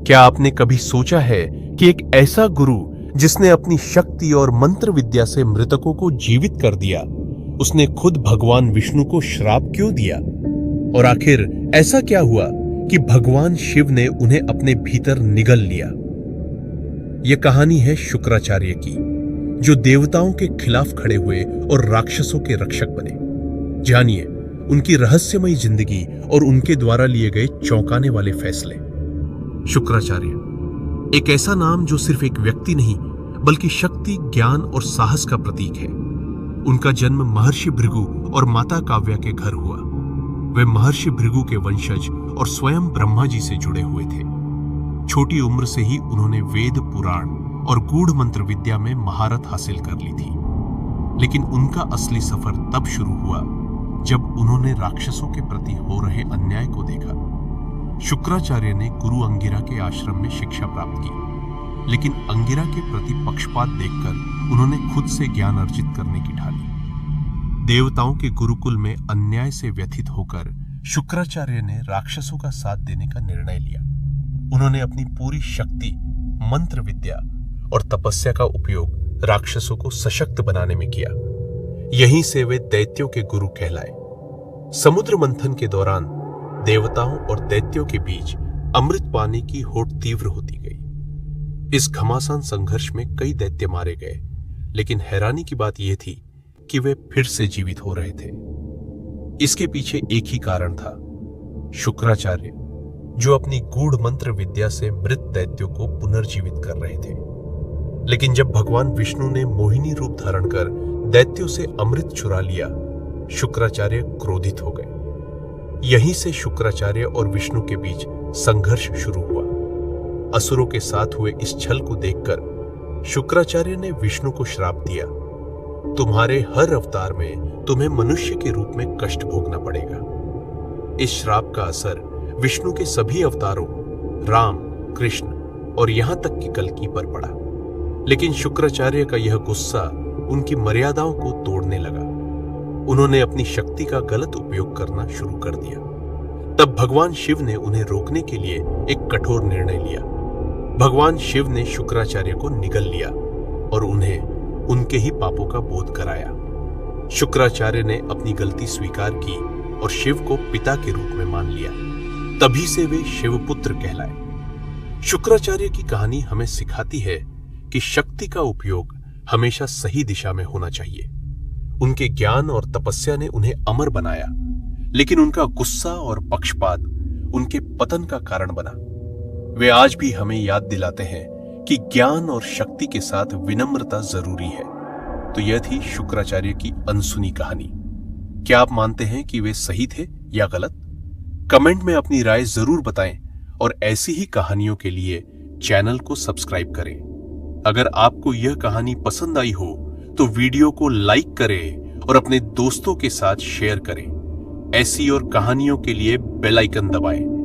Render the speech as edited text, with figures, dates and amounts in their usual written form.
क्या आपने कभी सोचा है कि एक ऐसा गुरु जिसने अपनी शक्ति और मंत्र विद्या से मृतकों को जीवित कर दिया, उसने खुद भगवान विष्णु को श्राप क्यों दिया? और आखिर ऐसा क्या हुआ कि भगवान शिव ने उन्हें अपने भीतर निगल लिया? यह कहानी है शुक्राचार्य की, जो देवताओं के खिलाफ खड़े हुए और राक्षसों के रक्षक बने। जानिए उनकी रहस्यमयी जिंदगी और उनके द्वारा लिए गए चौंकाने वाले फैसले। शुक्राचार्य एक ऐसा नाम जो सिर्फ एक व्यक्ति नहीं बल्कि शक्ति, ज्ञान और साहस का प्रतीक है। उनका जन्म महर्षि भृगु और माता काव्या के घर हुआ। वे महर्षि भृगु के वंशज और स्वयं ब्रह्मा जी से जुड़े हुए थे। छोटी उम्र से ही उन्होंने वेद, पुराण और गूढ़ मंत्र विद्या में महारत हासिल कर ली थी। लेकिन उनका असली सफर तब शुरू हुआ जब उन्होंने राक्षसों के प्रति हो रहे अन्याय को देखा। शुक्राचार्य ने गुरु अंगिरा के आश्रम में शिक्षा प्राप्त की, लेकिन अंगिरा के प्रति पक्षपात देखकर उन्होंने खुद से ज्ञान अर्जित करने की ठानी। देवताओं के गुरुकुल में अन्याय से व्यथित होकर शुक्राचार्य ने राक्षसों का साथ देने का निर्णय लिया। उन्होंने अपनी पूरी शक्ति, मंत्र विद्या और तपस्या का उपयोग राक्षसों को सशक्त बनाने में किया। यहीं से वे दैत्यों के गुरु कहलाए। समुद्र मंथन के दौरान देवताओं और दैत्यों के बीच अमृत पाने की होड़ तीव्र होती गई। इस घमासान संघर्ष में कई दैत्य मारे गए, लेकिन हैरानी की बात यह थी कि वे फिर से जीवित हो रहे थे। इसके पीछे एक ही कारण था, शुक्राचार्य, जो अपनी गूढ़ मंत्र विद्या से मृत दैत्यों को पुनर्जीवित कर रहे थे। लेकिन जब भगवान विष्णु ने मोहिनी रूप धारण कर दैत्यों से अमृत चुरा लिया, शुक्राचार्य क्रोधित हो गए। यहीं से शुक्राचार्य और विष्णु के बीच संघर्ष शुरू हुआ। असुरों के साथ हुए इस छल को देखकर शुक्राचार्य ने विष्णु को श्राप दिया, तुम्हारे हर अवतार में तुम्हें मनुष्य के रूप में कष्ट भोगना पड़ेगा। इस श्राप का असर विष्णु के सभी अवतारों, राम, कृष्ण और यहां तक कि कल्कि पर पड़ा। लेकिन शुक्राचार्य का यह गुस्सा उनकी मर्यादाओं को तोड़ने लगा। उन्होंने अपनी शक्ति का गलत उपयोग करना शुरू कर दिया। तब भगवान शिव ने उन्हें रोकने के लिए एक कठोर निर्णय लिया। भगवान शिव ने शुक्राचार्य को निगल लिया और उन्हें उनके ही पापों का बोध कराया। शुक्राचार्य ने अपनी गलती स्वीकार की और शिव को पिता के रूप में मान लिया। तभी से वे शिवपुत्र कहलाए। शुक्राचार्य की कहानी हमें सिखाती है कि शक्ति का उपयोग हमेशा सही दिशा में होना चाहिए। उनके ज्ञान और तपस्या ने उन्हें अमर बनाया, लेकिन उनका गुस्सा और पक्षपात उनके पतन का कारण बना। वे आज भी हमें याद दिलाते हैं कि ज्ञान और शक्ति के साथ विनम्रता जरूरी है। तो यह थी शुक्राचार्य की अनसुनी कहानी। क्या आप मानते हैं कि वे सही थे या गलत? कमेंट में अपनी राय जरूर बताएं और ऐसी ही कहानियों के लिए चैनल को सब्सक्राइब करें। अगर आपको यह कहानी पसंद आई हो तो वीडियो को लाइक करें और अपने दोस्तों के साथ शेयर करें। ऐसी और कहानियों के लिए बेल आइकन दबाएं।